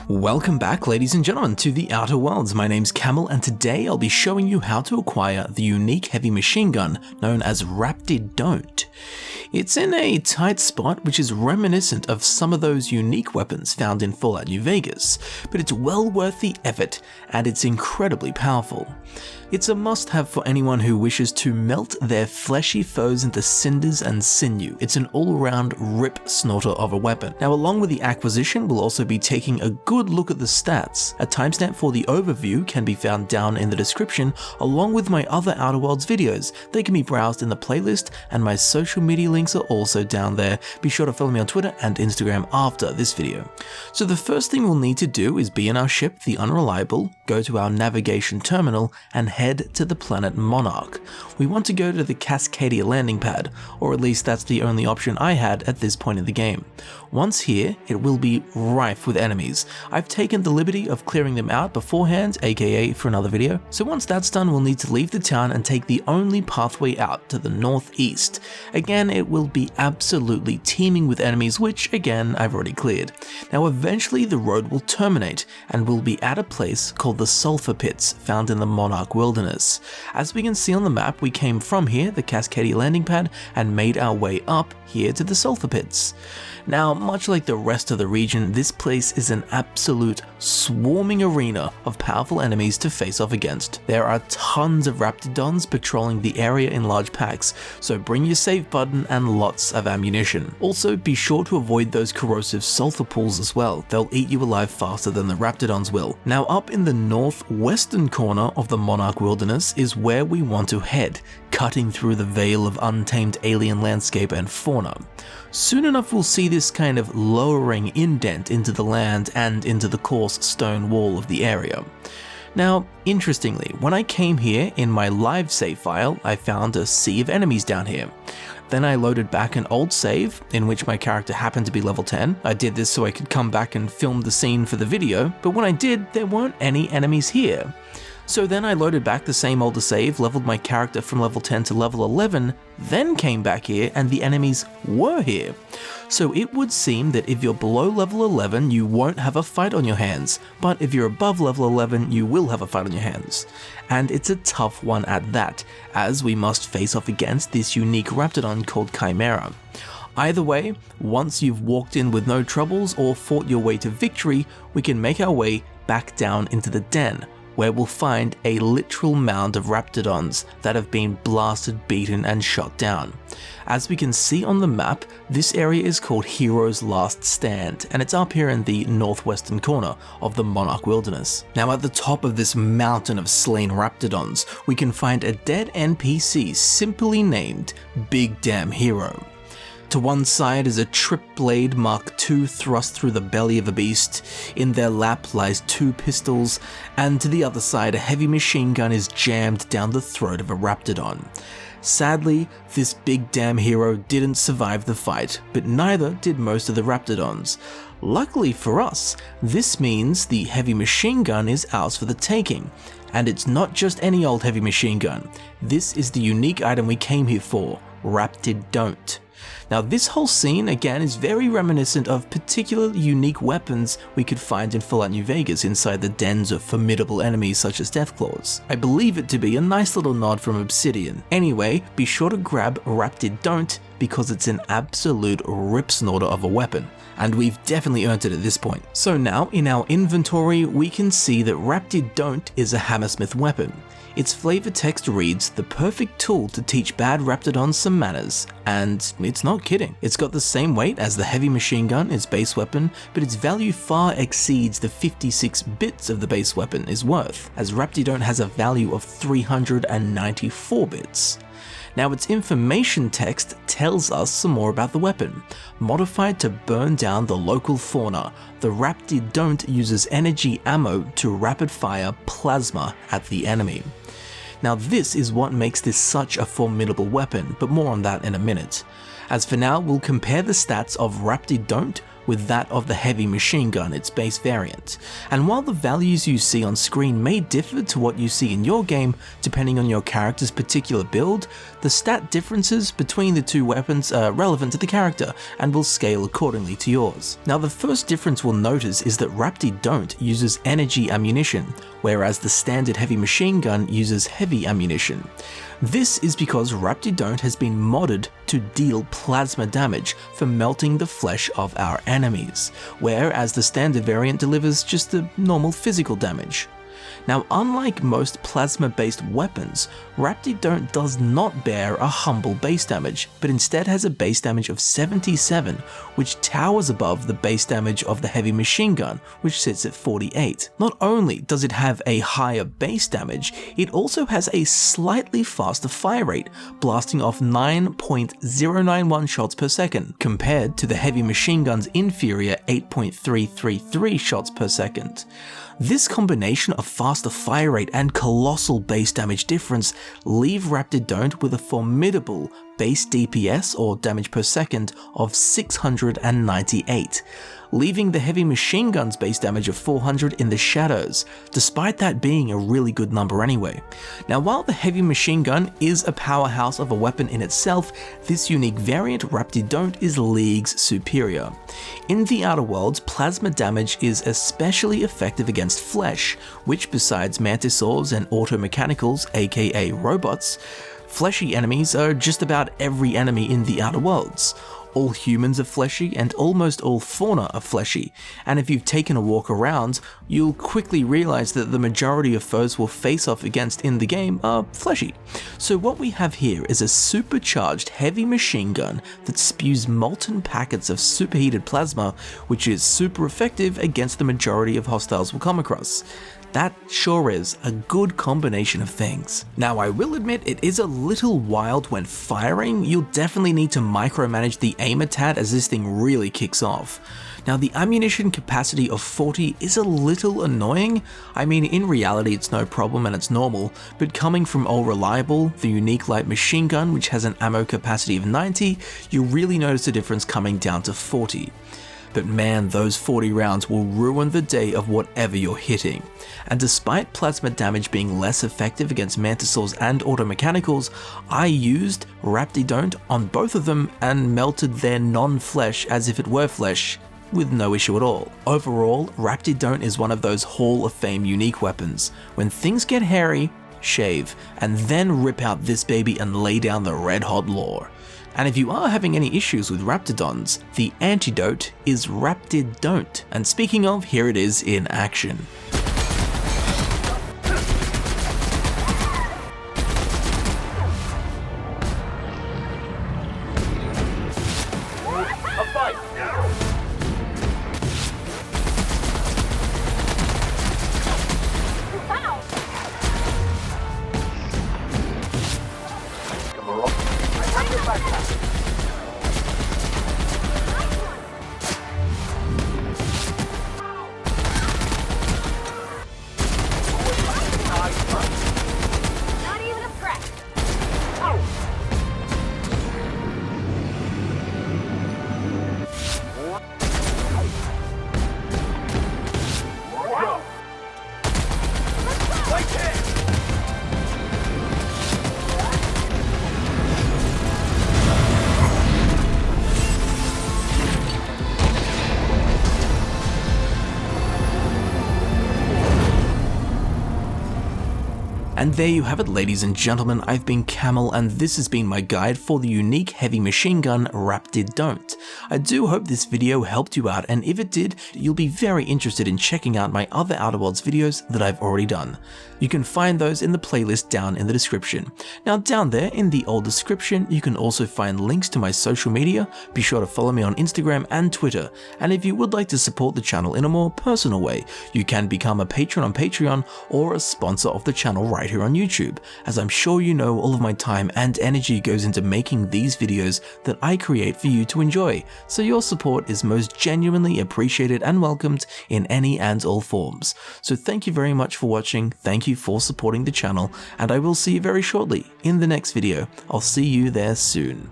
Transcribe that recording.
Welcome back, ladies and gentlemen, to the Outer Worlds. My name's Camel, and today I'll be showing you how to acquire the unique heavy machine gun known as Raptidon't. It's in a tight spot which is reminiscent of some of those unique weapons found in Fallout New Vegas, but it's well worth the effort and it's incredibly powerful. It's a must-have for anyone who wishes to melt their fleshy foes into cinders and sinew. It's an all-around rip snorter of a weapon. Now, along with the acquisition, we'll also be taking a good look at the stats. A timestamp for the overview can be found down in the description, along with my other Outer Worlds videos. They can be browsed in the playlist, and my social media links are also down there. Be sure to follow me on Twitter and Instagram after this video. So the first thing we'll need to do is be in our ship, the Unreliable, go to our navigation terminal, and head to the planet Monarch. We want to go to the Cascadia landing pad, or at least that's the only option I had at this point in the game. Once here, it will be rife with enemies. I've taken the liberty of clearing them out beforehand, aka for another video. So once that's done, we'll need to leave the town and take the only pathway out to the northeast. Again, it will be absolutely teeming with enemies, which again, I've already cleared. Now eventually the road will terminate and we'll be at a place called the Sulphur Pits, found in the Monarch Wilderness. As we can see on the map, we came from here, the Cascadia landing pad, and made our way up here to the Sulphur Pits. Now, much like the rest of the region, this place is an absolute swarming arena of powerful enemies to face off against. There are tons of Raptidons patrolling the area in large packs, so bring your save button and lots of ammunition. Also, be sure to avoid those corrosive sulfur pools as well. They'll eat you alive faster than the Raptidons will. Now, up in the northwestern corner of the Monarch Wilderness is where we want to head, cutting through the veil of untamed alien landscape and fauna. Soon enough we'll see this kind of lowering indent into the land and into the coarse stone wall of the area. Now, interestingly, when I came here in my live save file, I found a sea of enemies down here. Then I loaded back an old save, in which my character happened to be level 10. I did this so I could come back and film the scene for the video, but when I did, there weren't any enemies here. So then I loaded back the same older save, leveled my character from level 10 to level 11, then came back here and the enemies were here. So it would seem that if you're below level 11, you won't have a fight on your hands, but if you're above level 11, you will have a fight on your hands. And it's a tough one at that, as we must face off against this unique Raptidon called Chimera. Either way, once you've walked in with no troubles or fought your way to victory, we can make our way back down into the den, where we'll find a literal mound of Raptidons that have been blasted, beaten, and shot down. As we can see on the map, this area is called Hero's Last Stand, and it's up here in the northwestern corner of the Monarch Wilderness. Now at the top of this mountain of slain Raptidons, we can find a dead NPC simply named Big Damn Hero. To one side is a Trip Blade Mark II thrust through the belly of a beast, in their lap lies 2 pistols, and to the other side a heavy machine gun is jammed down the throat of a Raptidon. Sadly, this Big Damn Hero didn't survive the fight, but neither did most of the Raptidons. Luckily for us, this means the heavy machine gun is ours for the taking. And it's not just any old heavy machine gun. This is the unique item we came here for, Raptidon't. Now this whole scene again is very reminiscent of particular unique weapons we could find in Fallout New Vegas inside the dens of formidable enemies such as Deathclaws. I believe it to be a nice little nod from Obsidian. Anyway, be sure to grab Raptidon't because it's an absolute rip snorter of a weapon, and we've definitely earned it at this point. So now in our inventory we can see that Raptidon't is a Hammersmith weapon. Its flavor text reads, the perfect tool to teach bad Raptidons some manners, and it's not kidding. It's got the same weight as the heavy machine gun, its base weapon, but its value far exceeds the 56 bits of the base weapon is worth, as Raptidon't has a value of 394 bits. Now its information text tells us some more about the weapon. Modified to burn down the local fauna, the Raptidon't uses energy ammo to rapid fire plasma at the enemy. Now this is what makes this such a formidable weapon, but more on that in a minute. As for now, we'll compare the stats of Raptidon't with that of the heavy machine gun, its base variant. And while the values you see on screen may differ to what you see in your game depending on your character's particular build, the stat differences between the two weapons are relevant to the character and will scale accordingly to yours. Now, the first difference we'll notice is that Raptidon't uses energy ammunition, whereas the standard heavy machine gun uses heavy ammunition. This is because Raptidon't has been modded to deal plasma damage for melting the flesh of our enemies, whereas the standard variant delivers just the normal physical damage. Now, unlike most plasma-based weapons, Raptidon't does not bear a humble base damage, but instead has a base damage of 77, which towers above the base damage of the heavy machine gun, which sits at 48. Not only does it have a higher base damage, it also has a slightly faster fire rate, blasting off 9.091 shots per second, compared to the heavy machine gun's inferior 8.333 shots per second. This combination of faster fire rate and colossal base damage difference leave Raptidon't with a formidable base DPS, or damage per second, of 698, leaving the heavy machine gun's base damage of 400 in the shadows, despite that being a really good number anyway. Now, while the heavy machine gun is a powerhouse of a weapon in itself, this unique variant Raptidon't is leagues superior. In the Outer Worlds, plasma damage is especially effective against flesh, which besides mantisaurs and automechanicals, aka robots, fleshy enemies are just about every enemy in the Outer Worlds. All humans are fleshy and almost all fauna are fleshy, and if you've taken a walk around, you'll quickly realize that the majority of foes we'll face off against in the game are fleshy. So what we have here is a supercharged heavy machine gun that spews molten packets of superheated plasma, which is super effective against the majority of hostiles we'll come across. That sure is a good combination of things. Now, I will admit it is a little wild when firing. You'll definitely need to micromanage the aim a tad as this thing really kicks off. Now, the ammunition capacity of 40 is a little annoying. I mean, in reality it's no problem and it's normal, but coming from All Reliable, the unique light machine gun which has an ammo capacity of 90, you'll really notice a difference coming down to 40. But man, those 40 rounds will ruin the day of whatever you're hitting. And despite plasma damage being less effective against mantisaurs and automechanicals, I used Raptidon't on both of them and melted their non-flesh as if it were flesh, with no issue at all. Overall, Raptidon't is one of those Hall of Fame unique weapons. When things get hairy, shave, and then rip out this baby and lay down the red hot lore. And if you are having any issues with Raptidons, the antidote is Raptidon't. And speaking of, here it is in action. And there you have it, ladies and gentlemen. I've been Camel, and this has been my guide for the unique heavy machine gun Raptidon't. I do hope this video helped you out, and if it did, you'll be very interested in checking out my other Outer Worlds videos that I've already done. You can find those in the playlist down in the description. Now, down there in the old description, you can also find links to my social media. Be sure to follow me on Instagram and Twitter. And if you would like to support the channel in a more personal way, you can become a patron on Patreon or a sponsor of the channel right here on YouTube, as I'm sure you know all of my time and energy goes into making these videos that I create for you to enjoy, so your support is most genuinely appreciated and welcomed in any and all forms. So thank you very much for watching, thank you for supporting the channel, and I will see you very shortly in the next video. I'll see you there soon.